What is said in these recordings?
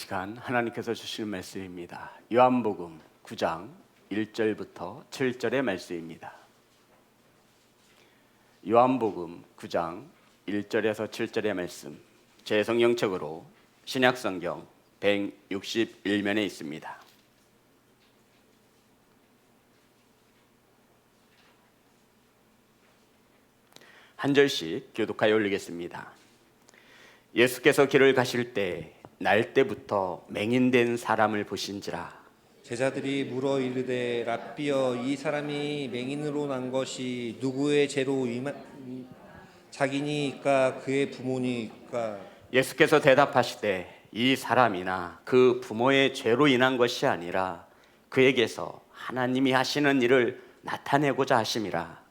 시간 하나님께서 주시는 말씀입니다. 요한복음 9장 1절부터 7절의 말씀입니다. 요한복음 9장 1절에서 7절의 말씀, 제 성경책으로 신약성경 161면에 있습니다. 한 절씩 교독하여 올리겠습니다. 예수께서 길을 가실 때 날때부터 맹인된 사람을 보신지라. 제자들이 물어 이르되 랍비여, 이 사람이 맹인으로 난 것이 누구의 죄로 자기니까 그의 부모니까? 예수께서 대답하시되 이 사람이나 그 부모의 죄로 인한 것이 아니라 그에게서 하나님이 하시는 일을 나타내고자 하심이라.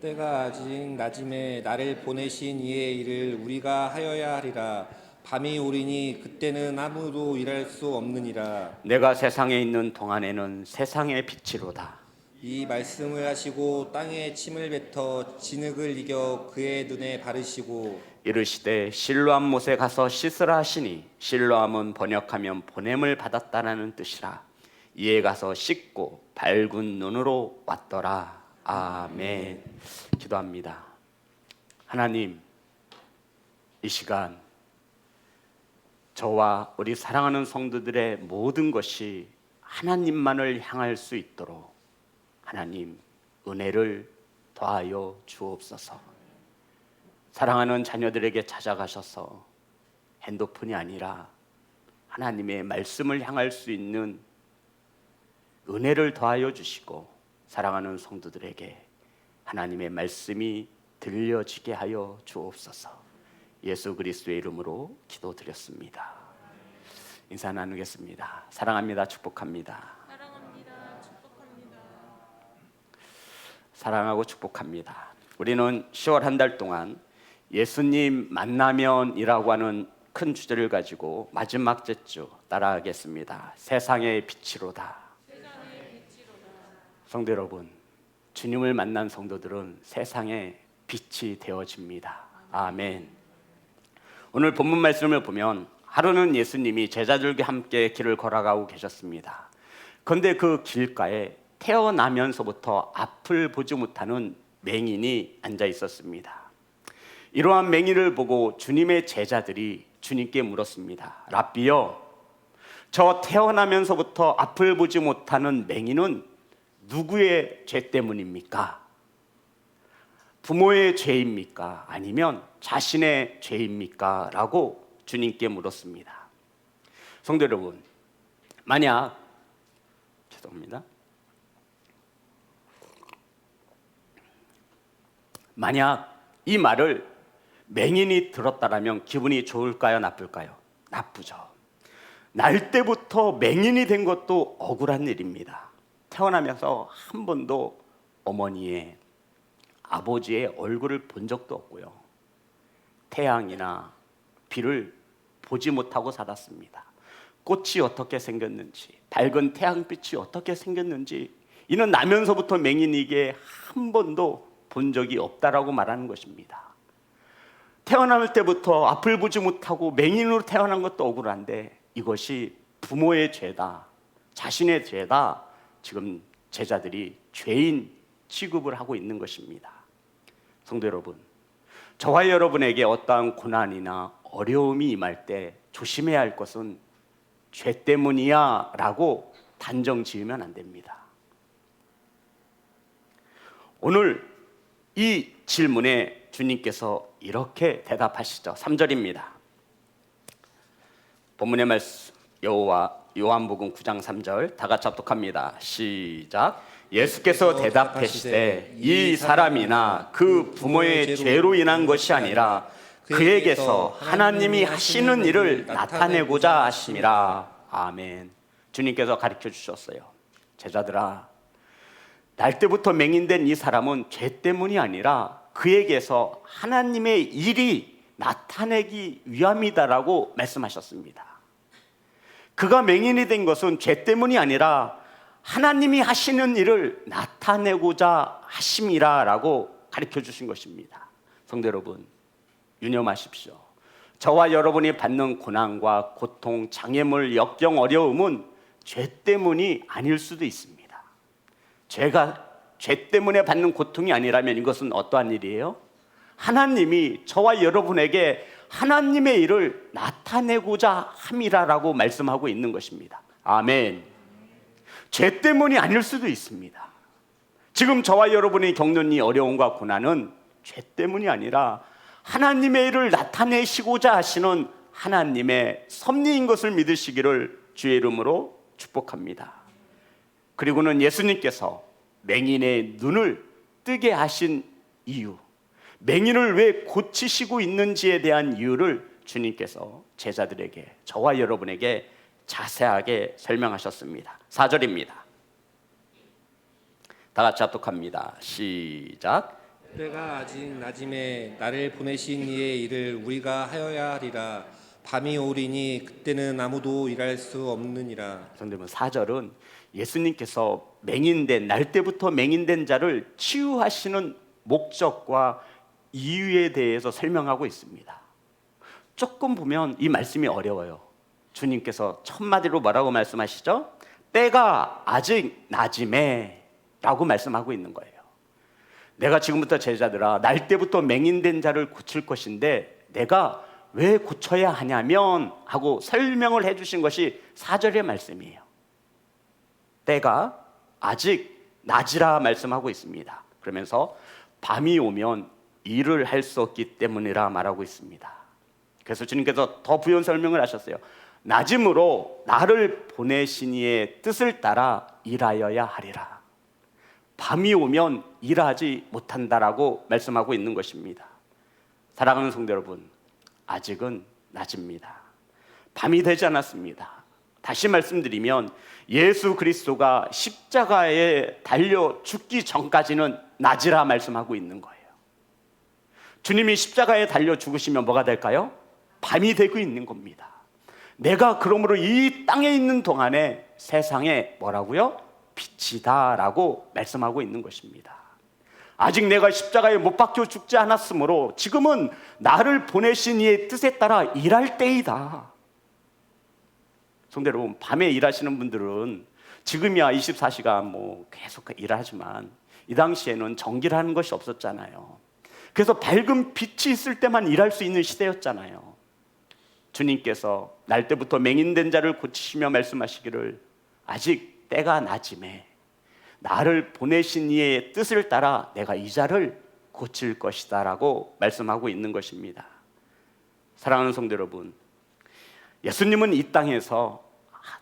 때가 아직 낮음에 나를 보내신 이의 일을 우리가 하여야 하리라. 밤이 오리니 그때는 아무도 일할 수 없느니라. 내가 세상에 있는 동안에는 세상의 빛이로다. 이 말씀을 하시고 땅에 침을 뱉어 진흙을 이겨 그의 눈에 바르시고 이르시되 실로암 못에 가서 씻으라 하시니, 실로암은 번역하면 보냄을 받았다라는 뜻이라. 이에 가서 씻고 밝은 눈으로 왔더라. 아멘. 기도합니다. 하나님, 이 시간 저와 우리 사랑하는 성도들의 모든 것이 하나님만을 향할 수 있도록 하나님 은혜를 더하여 주옵소서. 사랑하는 자녀들에게 찾아가셔서 핸드폰이 아니라 하나님의 말씀을 향할 수 있는 은혜를 더하여 주시고, 사랑하는 성도들에게 하나님의 말씀이 들려지게 하여 주옵소서. 예수 그리스도의 이름으로 기도드렸습니다. 인사 나누겠습니다. 사랑합니다. 축복합니다. 사랑합니다. 축복합니다. 사랑하고 축복합니다. 우리는 10월 한 달 동안 예수님 만나면이라고 하는 큰 주제를 가지고 마지막 주 따라하겠습니다. 세상의 빛이로다. 세상의 빛이로다. 성도 여러분, 주님을 만난 성도들은 세상의 빛이 되어집니다. 아멘. 오늘 본문 말씀을 보면 하루는 예수님이 제자들과 함께 길을 걸어가고 계셨습니다. 그런데 그 길가에 태어나면서부터 앞을 보지 못하는 맹인이 앉아 있었습니다. 이러한 맹인을 보고 주님의 제자들이 주님께 물었습니다. 랍비여, 저 태어나면서부터 앞을 보지 못하는 맹인은 누구의 죄 때문입니까? 부모의 죄입니까? 아니면 자신의 죄입니까? 라고 주님께 물었습니다. 성도 여러분, 만약 이 말을 맹인이 들었다라면 기분이 좋을까요? 나쁠까요? 나쁘죠. 날 때부터 맹인이 된 것도 억울한 일입니다. 태어나면서 한 번도 어머니의, 아버지의 얼굴을 본 적도 없고요, 태양이나 비를 보지 못하고 살았습니다. 꽃이 어떻게 생겼는지, 밝은 태양빛이 어떻게 생겼는지 이는 나면서부터 맹인이게 한 번도 본 적이 없다라고 말하는 것입니다. 태어날 때부터 앞을 보지 못하고 맹인으로 태어난 것도 억울한데 이것이 부모의 죄다, 자신의 죄다, 지금 제자들이 죄인 취급을 하고 있는 것입니다. 성도 여러분, 저와 여러분에게 어떠한 고난이나 어려움이 임할 때 조심해야 할 것은 죄 때문이야 라고 단정 지으면 안 됩니다. 오늘 이 질문에 주님께서 이렇게 대답하시죠. 3절입니다. 본문의 말씀, 요한복음 9장 3절 다 같이 합독합니다. 시작. 예수께서 대답하시되 이 사람이나 그 부모의 죄로 인한 것이 아니라 그에게서 하나님이 하시는 일을 나타내고자 하심이라. 아멘. 주님께서 가르쳐 주셨어요. 제자들아, 날 때부터 맹인된 이 사람은 죄 때문이 아니라 그에게서 하나님의 일이 나타내기 위함이다라고 말씀하셨습니다. 그가 맹인이 된 것은 죄 때문이 아니라 하나님이 하시는 일을 나타내고자 하심이라라고 가르쳐 주신 것입니다. 성도 여러분, 유념하십시오. 저와 여러분이 받는 고난과 고통, 장애물, 역경, 어려움은 죄 때문이 아닐 수도 있습니다. 죄 때문에 받는 고통이 아니라면 이것은 어떠한 일이에요? 하나님이 저와 여러분에게 하나님의 일을 나타내고자 함이라라고 말씀하고 있는 것입니다. 아멘. 죄 때문이 아닐 수도 있습니다. 지금 저와 여러분이 겪는 이 어려움과 고난은 죄 때문이 아니라 하나님의 일을 나타내시고자 하시는 하나님의 섭리인 것을 믿으시기를 주의 이름으로 축복합니다. 그리고는 예수님께서 맹인의 눈을 뜨게 하신 이유, 맹인을 왜 고치시고 있는지에 대한 이유를 주님께서 제자들에게, 저와 여러분에게 자세하게 설명하셨습니다. 4절입니다. 다 같이 합독합니다. 시작. 때가 아직 낮임에 나를 보내신 이의 일을 우리가 하여야 하리라. 밤이 오리니 그때는 아무도 일할 수 없느니라. 성도님, 4절은 예수님께서 날 때부터 맹인된 자를 치유하시는 목적과 이유에 대해서 설명하고 있습니다. 조금 보면 이 말씀이 어려워요. 주님께서 첫 마디로 뭐라고 말씀하시죠? 때가 아직 낮임에 라고 말씀하고 있는 거예요. 내가 지금부터 제자들아, 날 때부터 맹인된 자를 고칠 것인데 내가 왜 고쳐야 하냐면 하고 설명을 해주신 것이 4절의 말씀이에요. 때가 아직 낮이라 말씀하고 있습니다. 그러면서 밤이 오면 일을 할 수 없기 때문이라 말하고 있습니다. 그래서 주님께서 더 부연 설명을 하셨어요. 낮음으로 나를 보내신 이의 뜻을 따라 일하여야 하리라. 밤이 오면 일하지 못한다라고 말씀하고 있는 것입니다. 사랑하는 성도 여러분, 아직은 낮입니다. 밤이 되지 않았습니다. 다시 말씀드리면 예수 그리스도가 십자가에 달려 죽기 전까지는 낮이라 말씀하고 있는 거예요. 주님이 십자가에 달려 죽으시면 뭐가 될까요? 밤이 되고 있는 겁니다. 내가 그러므로 이 땅에 있는 동안에 세상에 뭐라고요? 빛이다라고 말씀하고 있는 것입니다. 아직 내가 십자가에 못 박혀 죽지 않았으므로 지금은 나를 보내신 이의 뜻에 따라 일할 때이다. 성도 여러분, 밤에 일하시는 분들은 지금이야 24시간 뭐 계속 일하지만 이 당시에는 전기라는 것이 없었잖아요. 그래서 밝은 빛이 있을 때만 일할 수 있는 시대였잖아요. 주님께서 날 때부터 맹인된 자를 고치시며 말씀하시기를 아직 때가 낮음에 나를 보내신 이의 뜻을 따라 내가 이 자를 고칠 것이다 라고 말씀하고 있는 것입니다. 사랑하는 성도 여러분, 예수님은 이 땅에서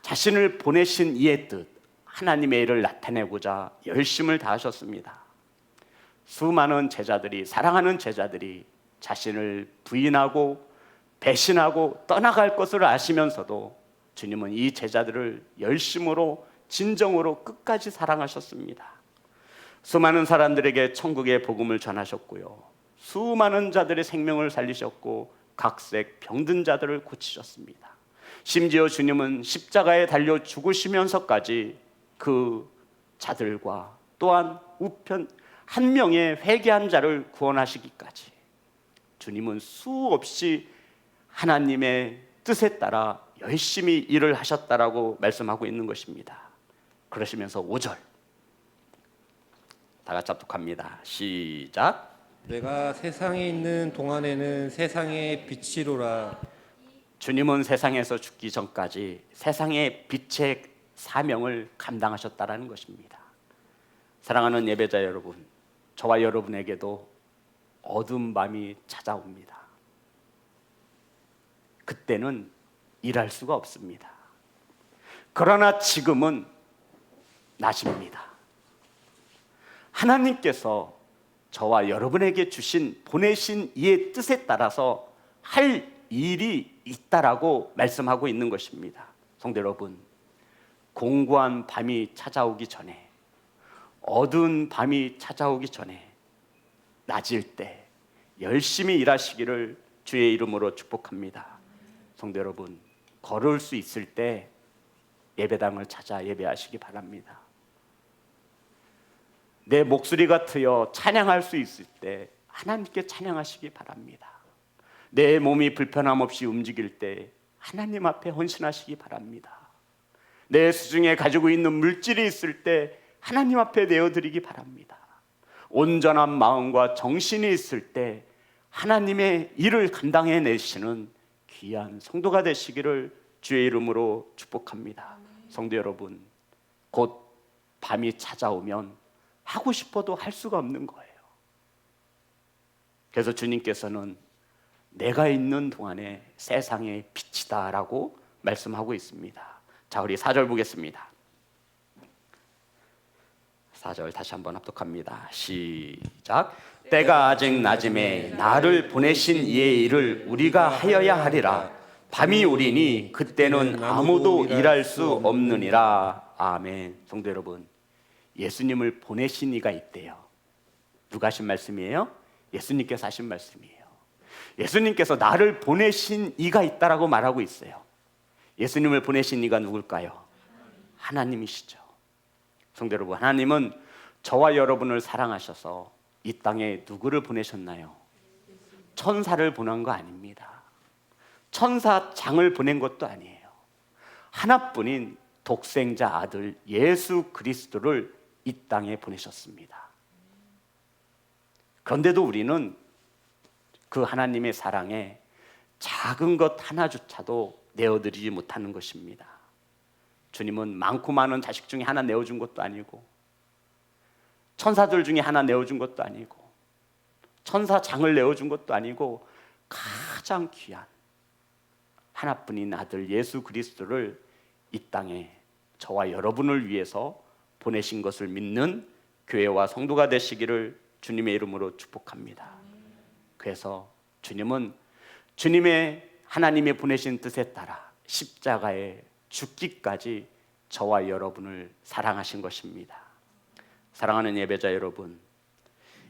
자신을 보내신 이의 뜻, 하나님의 일을 나타내고자 열심을 다하셨습니다. 수많은 제자들이, 사랑하는 제자들이 자신을 부인하고 배신하고 떠나갈 것을 아시면서도 주님은 이 제자들을 열심으로 진정으로 끝까지 사랑하셨습니다. 수많은 사람들에게 천국의 복음을 전하셨고요, 수많은 자들의 생명을 살리셨고 각색 병든 자들을 고치셨습니다. 심지어 주님은 십자가에 달려 죽으시면서까지 그 자들과 또한 우편 한 명의 회개한 자를 구원하시기까지 주님은 수없이 하나님의 뜻에 따라 열심히 일을 하셨다라고 말씀하고 있는 것입니다. 그러시면서 5절 다 같이 합독합니다. 시작. 내가 세상에 있는 동안에는 세상의 빛이로라. 주님은 세상에서 죽기 전까지 세상의 빛의 사명을 감당하셨다라는 것입니다. 사랑하는 예배자 여러분, 저와 여러분에게도 어두운 밤이 찾아옵니다. 그때는 일할 수가 없습니다. 그러나 지금은 낮입니다. 하나님께서 저와 여러분에게 보내신 이의 뜻에 따라서 할 일이 있다라고 말씀하고 있는 것입니다. 성도 여러분, 공고한 밤이 찾아오기 전에, 어두운 밤이 찾아오기 전에 낮일 때 열심히 일하시기를 주의 이름으로 축복합니다. 성도 여러분, 걸을 수 있을 때 예배당을 찾아 예배하시기 바랍니다. 내 목소리가 트여 찬양할 수 있을 때 하나님께 찬양하시기 바랍니다. 내 몸이 불편함 없이 움직일 때 하나님 앞에 헌신하시기 바랍니다. 내 수중에 가지고 있는 물질이 있을 때 하나님 앞에 내어드리기 바랍니다. 온전한 마음과 정신이 있을 때 하나님의 일을 감당해내시는 귀한 성도가 되시기를 주의 이름으로 축복합니다. 성도 여러분, 곧 밤이 찾아오면 하고 싶어도 할 수가 없는 거예요. 그래서 주님께서는 내가 있는 동안에 세상의 빛이다 라고 말씀하고 있습니다. 자, 우리 4절 보겠습니다. 4절 다시 한번 합독합니다. 시작. 때가 아직 낮음에 나를 보내신 이의 일을 우리가 하여야 하리라. 밤이 오리니 그때는 아무도 일할 수 없느니라. 아멘. 성도 여러분, 예수님을 보내신 이가 있대요. 누가 하신 말씀이에요? 예수님께서 하신 말씀이에요. 예수님께서 나를 보내신 이가 있다라고 말하고 있어요. 예수님을 보내신 이가 누굴까요? 하나님이시죠. 성도 여러분, 하나님은 저와 여러분을 사랑하셔서 이 땅에 누구를 보내셨나요? 천사를 보낸 거 아닙니다. 천사장을 보낸 것도 아니에요. 하나뿐인 독생자 아들 예수 그리스도를 이 땅에 보내셨습니다. 그런데도 우리는 그 하나님의 사랑에 작은 것 하나조차도 내어드리지 못하는 것입니다. 주님은 많고 많은 자식 중에 하나 내어준 것도 아니고, 천사들 중에 하나 내어준 것도 아니고, 천사장을 내어준 것도 아니고, 가장 귀한 하나뿐인 아들 예수 그리스도를 이 땅에 저와 여러분을 위해서 보내신 것을 믿는 교회와 성도가 되시기를 주님의 이름으로 축복합니다. 그래서 주님은 주님의 하나님의 보내신 뜻에 따라 십자가에 죽기까지 저와 여러분을 사랑하신 것입니다. 사랑하는 예배자 여러분,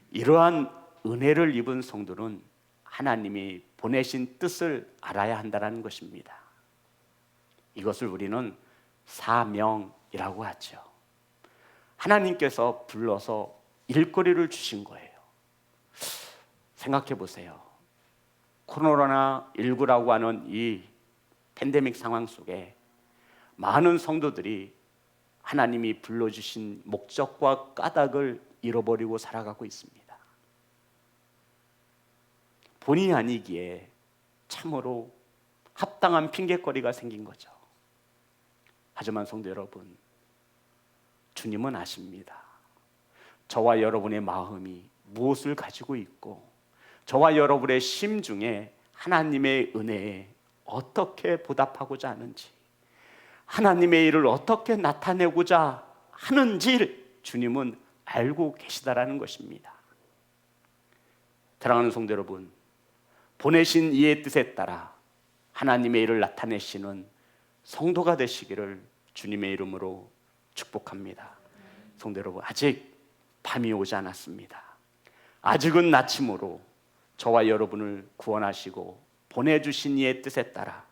이러한 은혜를 입은 성도는 하나님이 보내신 뜻을 알아야 한다는 것입니다. 이것을 우리는 사명이라고 하죠. 하나님께서 불러서 일거리를 주신 거예요. 생각해 보세요. 코로나19라고 하는 이 팬데믹 상황 속에 많은 성도들이 하나님이 불러주신 목적과 까닭을 잃어버리고 살아가고 있습니다. 본의 아니기에 참으로 합당한 핑계거리가 생긴 거죠. 하지만 성도 여러분, 주님은 아십니다. 저와 여러분의 마음이 무엇을 가지고 있고, 저와 여러분의 심중에 하나님의 은혜에 어떻게 보답하고자 하는지, 하나님의 일을 어떻게 나타내고자 하는지 주님은 알고 계시다라는 것입니다. 사랑하는 성도 여러분, 보내신 이의 뜻에 따라 하나님의 일을 나타내시는 성도가 되시기를 주님의 이름으로 축복합니다. 성도 여러분, 아직 밤이 오지 않았습니다. 아직은 아침으로 저와 여러분을 구원하시고 보내주신 이의 뜻에 따라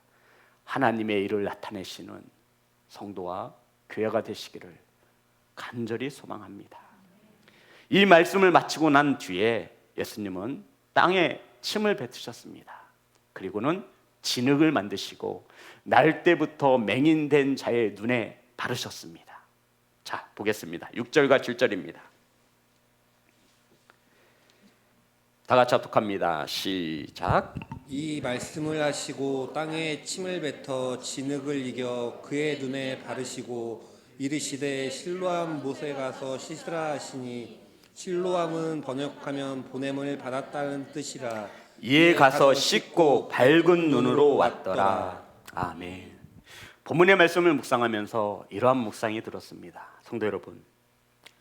하나님의 일을 나타내시는 성도와 교회가 되시기를 간절히 소망합니다. 이 말씀을 마치고 난 뒤에 예수님은 땅에 침을 뱉으셨습니다. 그리고는 진흙을 만드시고 날 때부터 맹인된 자의 눈에 바르셨습니다. 자, 보겠습니다. 6절과 7절입니다. 다 같이 합독합니다. 시작. 이 말씀을 하시고 땅에 침을 뱉어 진흙을 이겨 그의 눈에 바르시고 이르시되 실로암 못에 가서 씻으라 하시니, 실로암은 번역하면 보냄을 받았다는 뜻이라. 이에 가서 씻고 밝은 눈으로 왔더라. 아멘. 본문의 말씀을 묵상하면서 이러한 묵상이 들었습니다. 성도 여러분,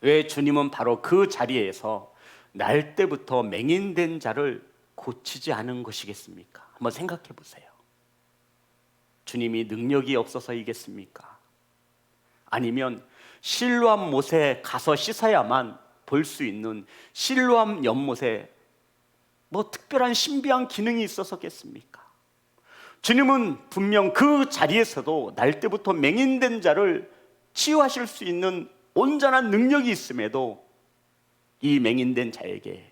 왜 주님은 바로 그 자리에서 날 때부터 맹인된 자를 고치지 않은 것이겠습니까? 한번 생각해 보세요. 주님이 능력이 없어서이겠습니까? 아니면 실로암 못에 가서 씻어야만 볼 수 있는 실로암 연못에 뭐 특별한 신비한 기능이 있어서겠습니까? 주님은 분명 그 자리에서도 날 때부터 맹인된 자를 치유하실 수 있는 온전한 능력이 있음에도 이 맹인된 자에게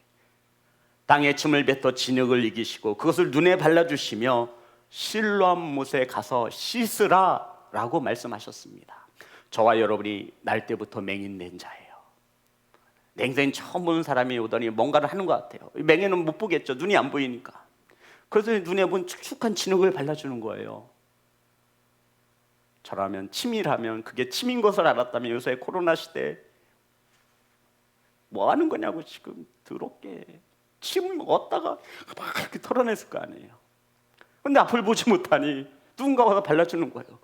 땅에 침을 뱉어 진흙을 이기시고 그것을 눈에 발라주시며 실로암 못에 가서 씻으라 라고 말씀하셨습니다. 저와 여러분이 날 때부터 맹인된 자예요. 냉생 처음 보는 사람이 오더니 뭔가를 하는 것 같아요. 맹인은 못 보겠죠. 눈이 안 보이니까. 그래서 눈에 본 축축한 진흙을 발라주는 거예요. 저라면 침이라면 그게 침인 것을 알았다면 요새 코로나 시대에 뭐 하는 거냐고 지금 더럽게 침을 얻다가 막 이렇게 털어냈을 거 아니에요. 근데 앞을 보지 못하니 누군가 와서 발라주는 거예요.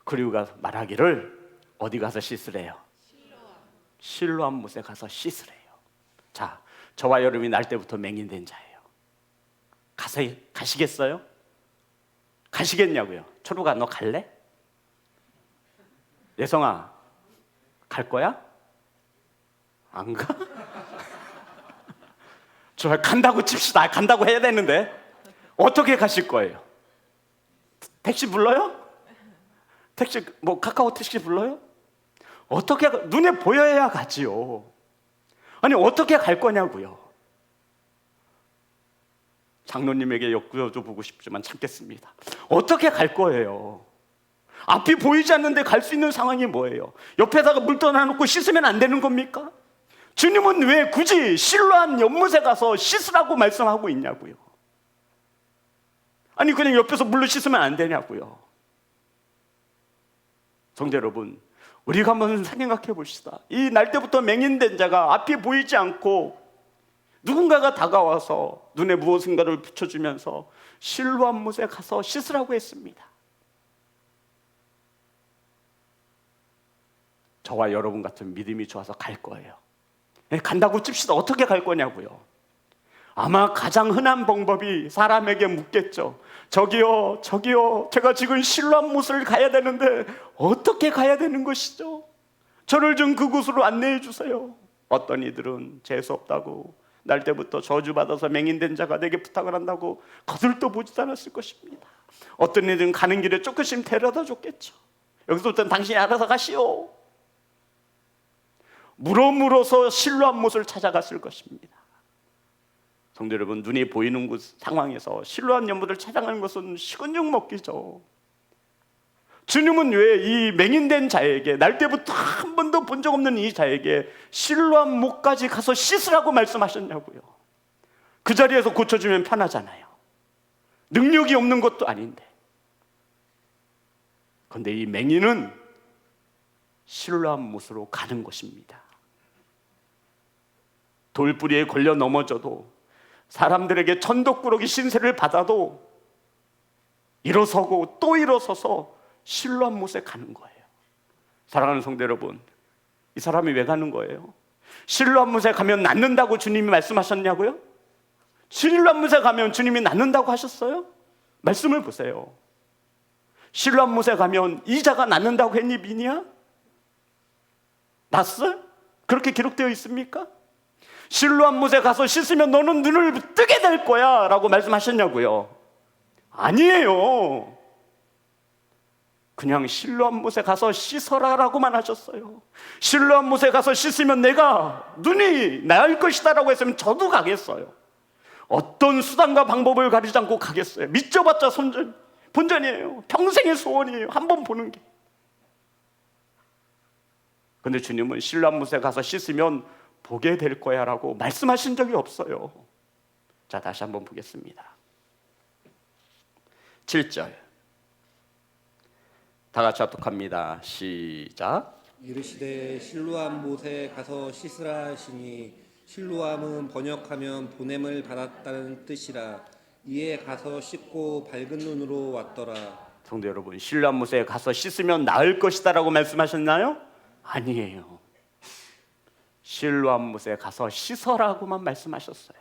그리고 가서 말하기를 어디 가서 씻으래요? 실로암 못에 가서 씻으래요. 자, 저와 여러분이 날 때부터 맹인된 자예요. 가시겠어요? 가시겠냐고요? 초록아, 너 갈래? 예성아, 갈 거야? 안 가? 저 간다고 칩시다. 간다고 해야 되는데 어떻게 가실 거예요? 택시 불러요? 택시 뭐 카카오 택시 불러요? 어떻게 눈에 보여야 가지요. 아니 어떻게 갈 거냐고요. 장로님에게 엮여줘 보고 싶지만 참겠습니다. 어떻게 갈 거예요? 앞이 보이지 않는데 갈 수 있는 상황이 뭐예요? 옆에다가 물 떠나놓고 씻으면 안 되는 겁니까? 주님은 왜 굳이 실로암 연못에 가서 씻으라고 말씀하고 있냐고요. 아니 그냥 옆에서 물로 씻으면 안 되냐고요. 성도 여러분, 우리가 한번 생각해 봅시다. 이 날 때부터 맹인된 자가 앞이 보이지 않고 누군가가 다가와서 눈에 무엇인가를 붙여주면서 실로암 못에 가서 씻으라고 했습니다. 저와 여러분 같은 믿음이 좋아서 갈 거예요. 간다고 칩시다. 어떻게 갈 거냐고요. 아마 가장 흔한 방법이 사람에게 묻겠죠. 저기요, 제가 지금 실로암 못을 가야 되는데 어떻게 가야 되는 것이죠? 저를 좀 그곳으로 안내해 주세요. 어떤 이들은 재수 없다고 날 때부터 저주받아서 맹인된 자가 내게 부탁을 한다고 거들떠 보지도 않았을 것입니다. 어떤 이들은 가는 길에 조금씩 데려다 줬겠죠. 여기서부터는 당신이 알아서 가시오. 물어서 실로암 못을 찾아갔을 것입니다. 성도 여러분, 눈이 보이는 곳 상황에서 실로암 연못을 찾아가는 것은 식은죽 먹기죠. 주님은 왜 이 맹인된 자에게 날 때부터 한 번도 본 적 없는 이 자에게 실로암 못까지 가서 씻으라고 말씀하셨냐고요. 그 자리에서 고쳐주면 편하잖아요. 능력이 없는 것도 아닌데. 그런데 이 맹인은 실로암 못으로 가는 것입니다. 돌뿌리에 걸려 넘어져도 사람들에게 천덕꾸러기 신세를 받아도 일어서고 또 일어서서 실로암 못에 가는 거예요. 사랑하는 성도 여러분, 이 사람이 왜 가는 거예요? 실로암 못에 가면 낫는다고 주님이 말씀하셨냐고요? 실로암 못에 가면 주님이 낫는다고 하셨어요? 말씀을 보세요. 실로암 못에 가면 이자가 낫는다고 했니 미니야? 낫어요? 그렇게 기록되어 있습니까? 실로암 못에 가서 씻으면 너는 눈을 뜨게 될 거야 라고 말씀하셨냐고요? 아니에요. 그냥 실로암 못에 가서 씻어라 라고만 하셨어요. 실로암 못에 가서 씻으면 내가 눈이 나을 것이다 라고 했으면 저도 가겠어요. 어떤 수단과 방법을 가리지 않고 가겠어요. 믿져봤자 본전이에요. 평생의 소원이에요. 한번 보는 게. 그런데 주님은 실로암 못에 가서 씻으면 보게 될 거야 라고 말씀하신 적이 없어요. 자, 다시 한번 보겠습니다. 7절 다 같이 합독합니다. 시작. 이르시되 실로암 못에 가서 씻으라 하시니 실로암은 번역하면 보냄을 받았다는 뜻이라. 이에 가서 씻고 밝은 눈으로 왔더라. 성도 여러분, 실로암 못에 가서 씻으면 나을 것이다 라고 말씀하셨나요? 아니에요. 실로암 못에 가서 씻어라고만 말씀하셨어요.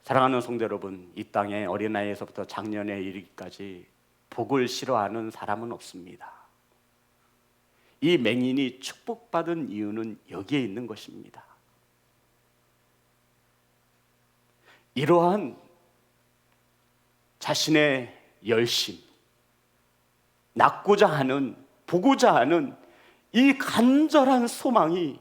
사랑하는 성도 여러분, 이 땅에 어린아이에서부터 장년에 이르기까지 복을 싫어하는 사람은 없습니다. 이 맹인이 축복받은 이유는 여기에 있는 것입니다. 이러한 자신의 열심, 낳고자 하는, 보고자 하는 이 간절한 소망이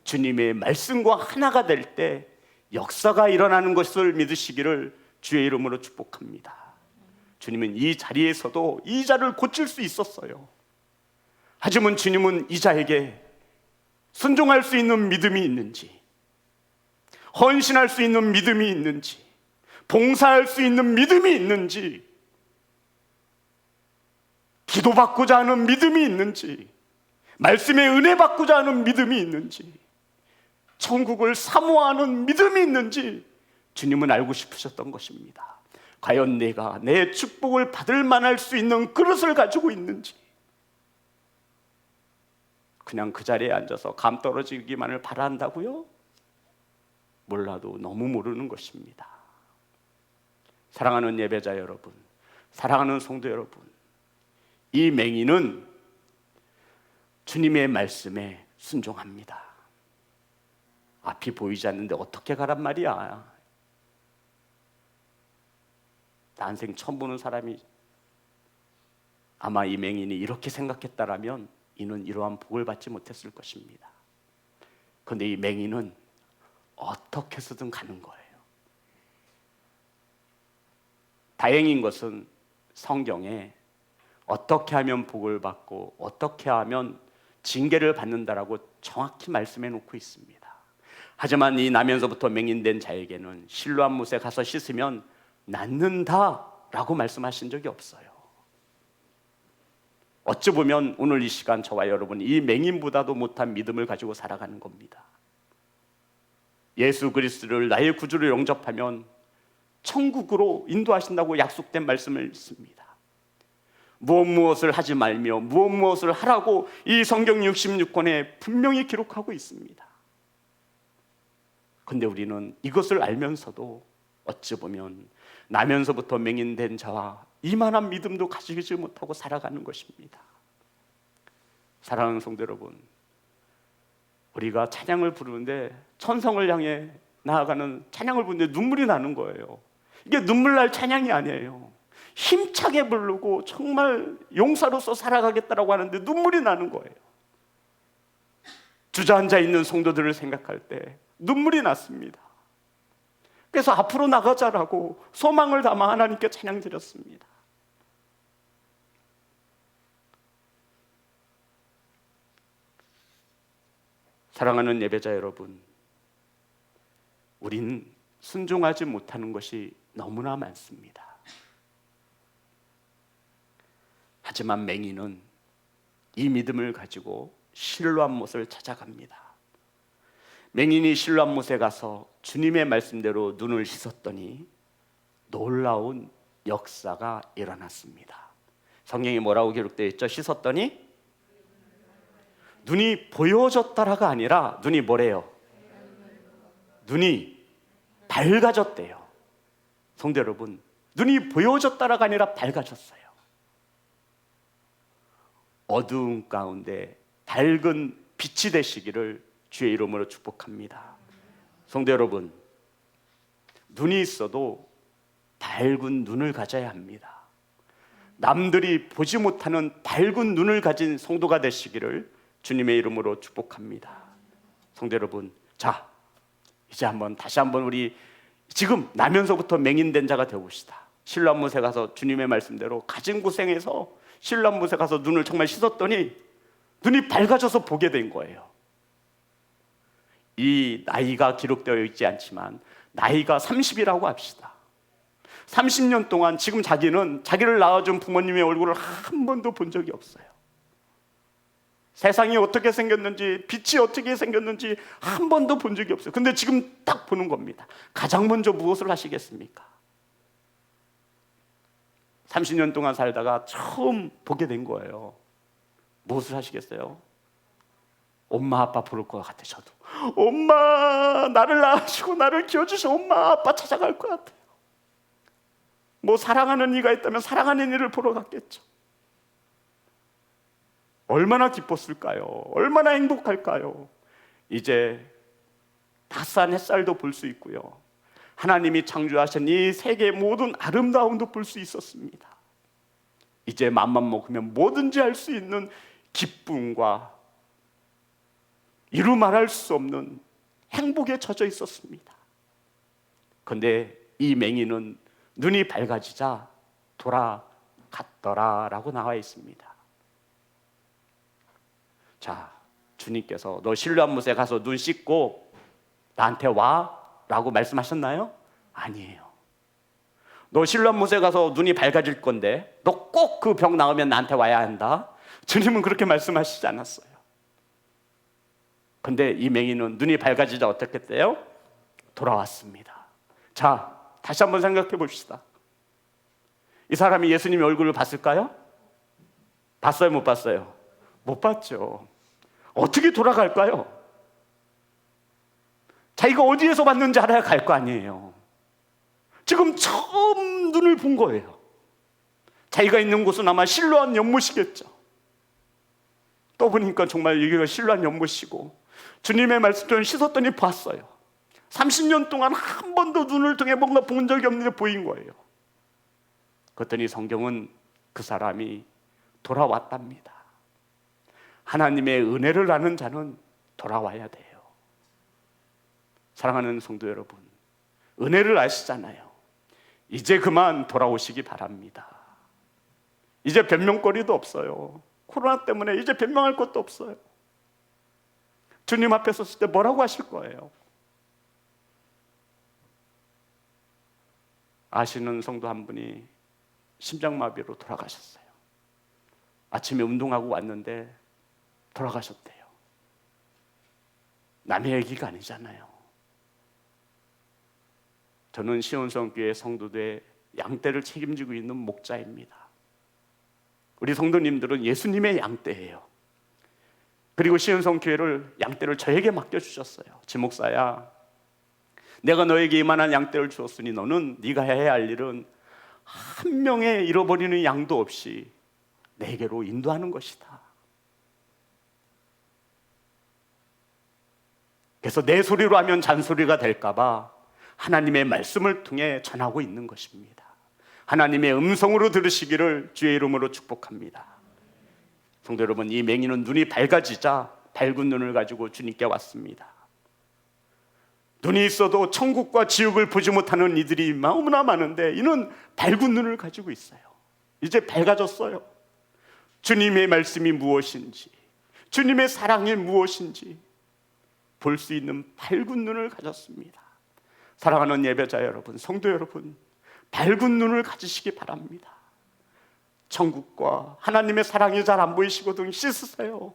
주님의 말씀과 하나가 될 때 역사가 일어나는 것을 믿으시기를 주의 이름으로 축복합니다. 주님은 이 자리에서도 이 자를 고칠 수 있었어요. 하지만 주님은 이 자에게 순종할 수 있는 믿음이 있는지, 헌신할 수 있는 믿음이 있는지, 봉사할 수 있는 믿음이 있는지, 기도받고자 하는 믿음이 있는지, 말씀의 은혜 받고자 하는 믿음이 있는지, 천국을 사모하는 믿음이 있는지 주님은 알고 싶으셨던 것입니다. 과연 내가 내 축복을 받을 만할 수 있는 그릇을 가지고 있는지, 그냥 그 자리에 앉아서 감 떨어지기만을 바란다고요? 몰라도 너무 모르는 것입니다. 사랑하는 예배자 여러분, 사랑하는 성도 여러분, 이 맹인은 주님의 말씀에 순종합니다. 앞이 보이지 않는데 어떻게 가란 말이야. 난생 처음 보는 사람이 아마 이 맹인이 이렇게 생각했다라면 이는 이러한 복을 받지 못했을 것입니다. 그런데 이 맹인은 어떻게 해서든 가는 거예요. 다행인 것은 성경에 어떻게 하면 복을 받고 어떻게 하면 징계를 받는다라고 정확히 말씀해 놓고 있습니다. 하지만 이 나면서부터 맹인된 자에게는 실로암 못에 가서 씻으면 낫는다라고 말씀하신 적이 없어요. 어찌 보면 오늘 이 시간 저와 여러분 이 맹인보다도 못한 믿음을 가지고 살아가는 겁니다. 예수 그리스도를 나의 구주로 영접하면 천국으로 인도하신다고 약속된 말씀을 믿습니다. 무엇을 하지 말며 무엇을 하라고 이 성경 66권에 분명히 기록하고 있습니다. 그런데 우리는 이것을 알면서도 어찌 보면 나면서부터 맹인된 자와 이만한 믿음도 가지지 못하고 살아가는 것입니다. 사랑하는 성도 여러분, 우리가 찬양을 부르는데 천성을 향해 나아가는 찬양을 부르는데 눈물이 나는 거예요. 이게 눈물 날 찬양이 아니에요. 힘차게 부르고 정말 용사로서 살아가겠다라고 하는데 눈물이 나는 거예요. 주저앉아 있는 성도들을 생각할 때 눈물이 났습니다. 그래서 앞으로 나가자라고 소망을 담아 하나님께 찬양 드렸습니다. 사랑하는 예배자 여러분, 우리는 순종하지 못하는 것이 너무나 많습니다. 하지만 맹인은 이 믿음을 가지고 실로암 못을 찾아갑니다. 맹인이 실로암 못에 가서 주님의 말씀대로 눈을 씻었더니 놀라운 역사가 일어났습니다. 성경에 뭐라고 기록되어 있죠? 씻었더니 눈이 보여졌다라가 아니라 눈이 뭐래요? 눈이 밝아졌대요. 성도 여러분, 눈이 보여졌다라가 아니라 밝아졌어요. 어두운 가운데 밝은 빛이 되시기를 주의 이름으로 축복합니다. 성도 여러분, 눈이 있어도 밝은 눈을 가져야 합니다. 남들이 보지 못하는 밝은 눈을 가진 성도가 되시기를 주님의 이름으로 축복합니다. 성도 여러분, 자, 이제 다시 한번 우리 지금 나면서부터 맹인된 자가 되어봅시다. 실로암 못에 가서 주님의 말씀대로 가진 고생해서 실로암 못에 가서 눈을 정말 씻었더니 눈이 밝아져서 보게 된 거예요. 이 나이가 기록되어 있지 않지만 나이가 30이라고 합시다. 30년 동안 지금 자기는 자기를 낳아준 부모님의 얼굴을 한 번도 본 적이 없어요. 세상이 어떻게 생겼는지, 빛이 어떻게 생겼는지 한 번도 본 적이 없어요. 근데 지금 딱 보는 겁니다. 가장 먼저 무엇을 하시겠습니까? 30년 동안 살다가 처음 보게 된 거예요. 무엇을 하시겠어요? 엄마 아빠 부를 것 같아. 저도 엄마, 나를 낳으시고 나를 키워주신 엄마 아빠 찾아갈 것 같아요. 뭐 사랑하는 이가 있다면 사랑하는 이를 보러 갔겠죠. 얼마나 기뻤을까요? 얼마나 행복할까요? 이제 따스한 햇살도 볼 수 있고요, 하나님이 창조하신 이 세계의 모든 아름다움도 볼 수 있었습니다. 이제 맘만 먹으면 뭐든지 할 수 있는 기쁨과 이루 말할 수 없는 행복에 젖어 있었습니다. 그런데 이 맹인은 눈이 밝아지자 돌아갔더라라고 나와 있습니다. 자, 주님께서 너 실로암 못에 가서 눈 씻고 나한테 와라고 말씀하셨나요? 아니에요. 너 실로암 못에 가서 눈이 밝아질 건데 너 꼭 그 병 나으면 나한테 와야 한다. 주님은 그렇게 말씀하시지 않았어요. 근데 이 맹인은 눈이 밝아지자 어떻게 했대요? 돌아왔습니다. 자, 다시 한번 생각해 봅시다. 이 사람이 예수님의 얼굴을 봤을까요? 봤어요, 못 봤어요? 못 봤죠. 어떻게 돌아갈까요? 자기가 어디에서 봤는지 알아야 갈 거 아니에요. 지금 처음 눈을 본 거예요. 자기가 있는 곳은 아마 실로암 연못이겠죠. 또 보니까 정말 여기가 실로암 연못이고 주님의 말씀을 씻었더니 봤어요. 30년 동안 한 번도 눈을 통해 뭔가 본 적이 없는데 보인 거예요. 그랬더니 성경은 그 사람이 돌아왔답니다. 하나님의 은혜를 아는 자는 돌아와야 돼요. 사랑하는 성도 여러분, 은혜를 아시잖아요. 이제 그만 돌아오시기 바랍니다. 이제 변명거리도 없어요. 코로나 때문에 이제 변명할 것도 없어요. 주님 앞에 섰을 때 뭐라고 하실 거예요? 아시는 성도 한 분이 심장마비로 돌아가셨어요. 아침에 운동하고 왔는데 돌아가셨대요. 남의 얘기가 아니잖아요. 저는 시온성교회 성도들의 양떼를 책임지고 있는 목자입니다. 우리 성도님들은 예수님의 양떼예요. 그리고 시온성교회를 양떼를 저에게 맡겨주셨어요. 지목사야, 내가 너에게 이만한 양떼를 주었으니 너는 네가 해야 할 일은 한 명의 잃어버리는 양도 없이 내게로 인도하는 것이다. 그래서 내 소리로 하면 잔소리가 될까 봐 하나님의 말씀을 통해 전하고 있는 것입니다. 하나님의 음성으로 들으시기를 주의 이름으로 축복합니다. 성도 여러분, 이 맹인은 눈이 밝아지자 밝은 눈을 가지고 주님께 왔습니다. 눈이 있어도 천국과 지옥을 보지 못하는 이들이 너무나 많은데 이는 밝은 눈을 가지고 있어요. 이제 밝아졌어요. 주님의 말씀이 무엇인지, 주님의 사랑이 무엇인지 볼 수 있는 밝은 눈을 가졌습니다. 사랑하는 예배자 여러분, 성도 여러분, 밝은 눈을 가지시기 바랍니다. 천국과 하나님의 사랑이 잘 안 보이시거든 씻으세요.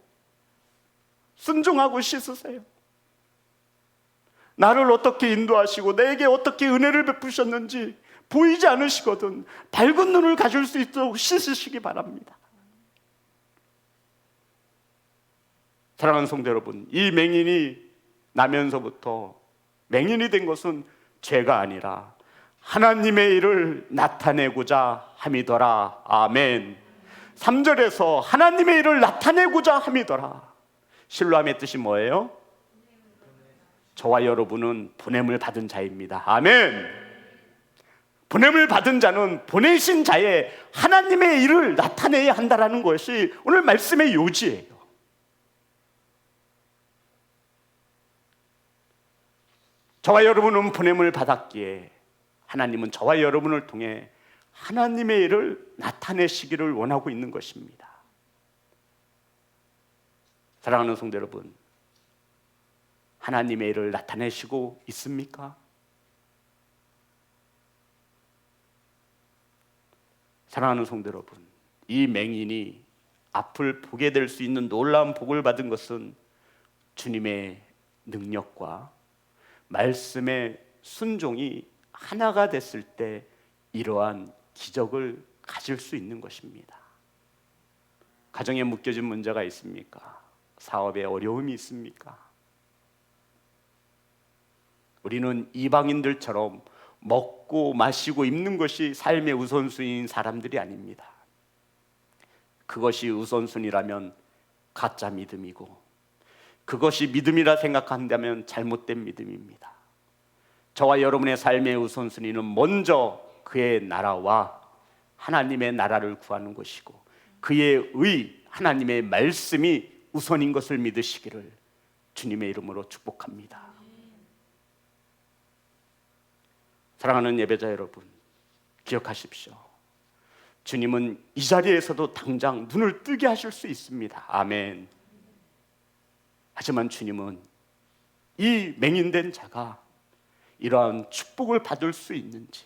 순종하고 씻으세요. 나를 어떻게 인도하시고 내게 어떻게 은혜를 베푸셨는지 보이지 않으시거든 밝은 눈을 가질 수 있도록 씻으시기 바랍니다. 사랑하는 성도 여러분, 이 맹인이 나면서부터 맹인이 된 것은 죄가 아니라 하나님의 일을 나타내고자 함이더라. 아멘. 3절에서 하나님의 일을 나타내고자 함이더라. 실로암의 뜻이 뭐예요? 저와 여러분은 보냄을 받은 자입니다. 아멘. 보냄을 받은 자는 보내신 자의 하나님의 일을 나타내야 한다는 것이 오늘 말씀의 요지예요. 저와 여러분은 보냄을 받았기에 하나님은 저와 여러분을 통해 하나님의 일을 나타내시기를 원하고 있는 것입니다. 사랑하는 성도 여러분, 하나님의 일을 나타내시고 있습니까? 사랑하는 성도 여러분, 이 맹인이 앞을 보게 될 수 있는 놀라운 복을 받은 것은 주님의 능력과 말씀의 순종이 하나가 됐을 때 이러한 기적을 가질 수 있는 것입니다. 가정에 묶여진 문제가 있습니까? 사업에 어려움이 있습니까? 우리는 이방인들처럼 먹고 마시고 입는 것이 삶의 우선순위인 사람들이 아닙니다. 그것이 우선순위라면 가짜 믿음이고 그것이 믿음이라 생각한다면 잘못된 믿음입니다. 저와 여러분의 삶의 우선순위는 먼저 그의 나라와 하나님의 나라를 구하는 것이고 그의 의, 하나님의 말씀이 우선인 것을 믿으시기를 주님의 이름으로 축복합니다. 사랑하는 예배자 여러분, 기억하십시오. 주님은 이 자리에서도 당장 눈을 뜨게 하실 수 있습니다. 아멘. 하지만 주님은 이 맹인된 자가 이러한 축복을 받을 수 있는지,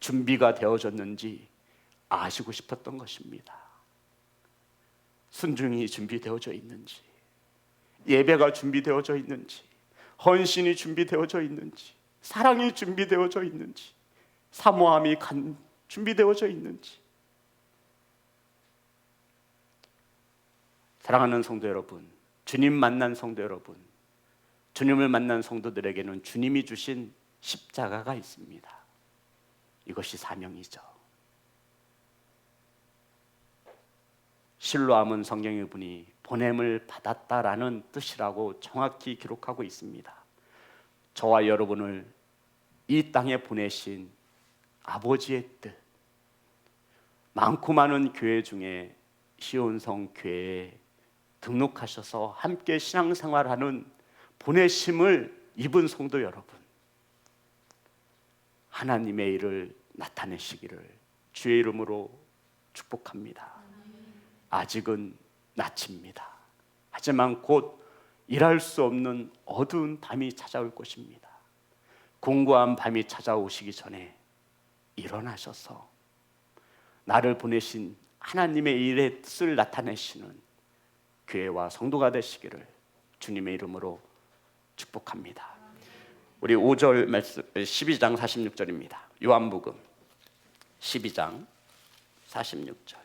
준비가 되어졌는지 아시고 싶었던 것입니다. 순종이 준비되어져 있는지, 예배가 준비되어져 있는지, 헌신이 준비되어져 있는지, 사랑이 준비되어져 있는지, 사모함이 준비되어져 있는지. 사랑하는 성도 여러분, 주님 만난 성도 여러분, 주님을 만난 성도들에게는 주님이 주신 십자가가 있습니다. 이것이 사명이죠. 실로암은 성경에 보니 보냄을 받았다라는 뜻이라고 정확히 기록하고 있습니다. 저와 여러분을 이 땅에 보내신 아버지의 뜻, 많고 많은 교회 중에 시온성 교회에 등록하셔서 함께 신앙생활하는 보내심을 입은 성도 여러분, 하나님의 일을 나타내시기를 주의 이름으로 축복합니다. 아직은 낯입니다. 하지만 곧 일할 수 없는 어두운 밤이 찾아올 것입니다. 공고한 밤이 찾아오시기 전에 일어나셔서 나를 보내신 하나님의 일의 뜻을 나타내시는 교회와 성도가 되시기를 주님의 이름으로 축복합니다. 우리 5절 말씀 12장 46절입니다. 요한복음 12장 46절.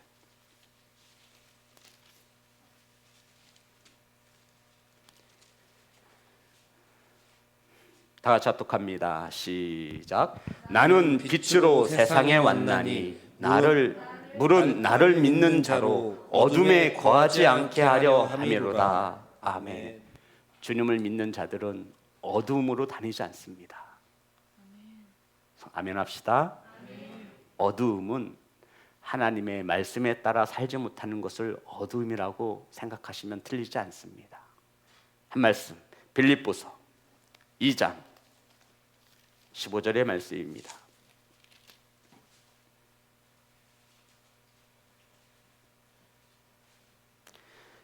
다 같이 합독합니다. 시작. 나는 빛으로 세상에 왔나니 물은 나를 믿는 자로 어둠에 거하지 않게 하려 함이로다. 아멘. 주님을 믿는 자들은 어둠으로 다니지 않습니다. 아멘 합시다. 어두움은 하나님의 말씀에 따라 살지 못하는 것을 어두움이라고 생각하시면 틀리지 않습니다. 한 말씀, 빌립보서 2장 15절의 말씀입니다.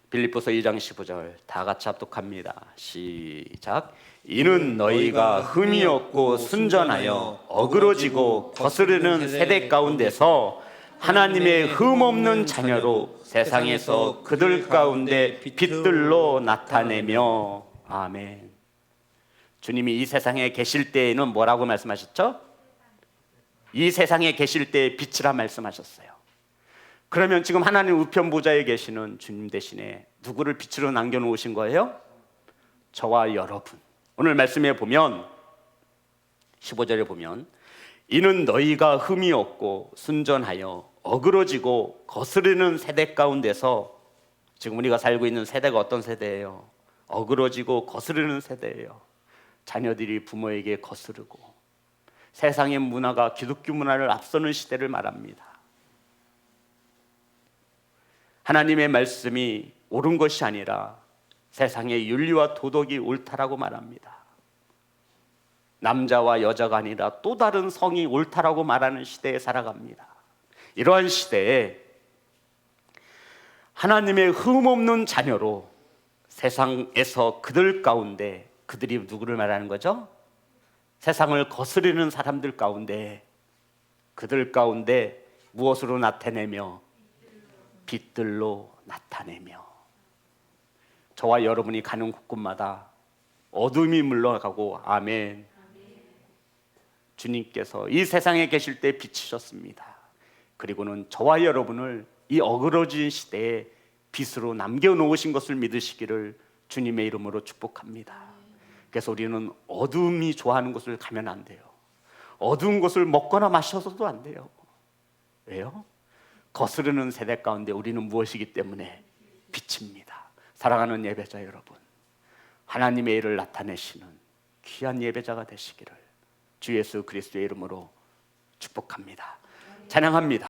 빌립보서 2장 15절 다 같이 합독합니다. 시작. 이는 너희가 흠이 없고 순전하여 어그러지고 거스르는 세대 가운데서 하나님의 흠 없는 자녀로 세상에서 그들 가운데 빛들로 나타내며. 아멘. 주님이 이 세상에 계실 때에는 뭐라고 말씀하셨죠? 이 세상에 계실 때에 빛이라 말씀하셨어요. 그러면 지금 하나님 우편 보좌에 계시는 주님 대신에 누구를 빛으로 남겨놓으신 거예요? 저와 여러분. 오늘 말씀에 보면 15절에 보면 이는 너희가 흠이 없고 순전하여 어그러지고 거스르는 세대 가운데서, 지금 우리가 살고 있는 세대가 어떤 세대예요? 어그러지고 거스르는 세대예요. 자녀들이 부모에게 거스르고 세상의 문화가 기독교 문화를 앞서는 시대를 말합니다. 하나님의 말씀이 옳은 것이 아니라 세상의 윤리와 도덕이 옳다라고 말합니다. 남자와 여자가 아니라 또 다른 성이 옳다라고 말하는 시대에 살아갑니다. 이러한 시대에 하나님의 흠없는 자녀로 세상에서 그들 가운데, 그들이 누구를 말하는 거죠? 세상을 거스르는 사람들 가운데, 그들 가운데 무엇으로 나타내며? 빛들로 나타내며. 저와 여러분이 가는 곳곳마다 어둠이 물러가고. 아멘. 주님께서 이 세상에 계실 때 비치셨습니다. 그리고는 저와 여러분을 이 어그러진 시대에 빛으로 남겨놓으신 것을 믿으시기를 주님의 이름으로 축복합니다. 그래서 우리는 어둠이 좋아하는 곳을 가면 안 돼요. 어두운 곳을 먹거나 마셔서도 안 돼요. 왜요? 거스르는 세대 가운데 우리는 무엇이기 때문에? 빛입니다. 사랑하는 예배자 여러분, 하나님의 일을 나타내시는 귀한 예배자가 되시기를 주 예수 그리스도의 이름으로 축복합니다. 찬양합니다.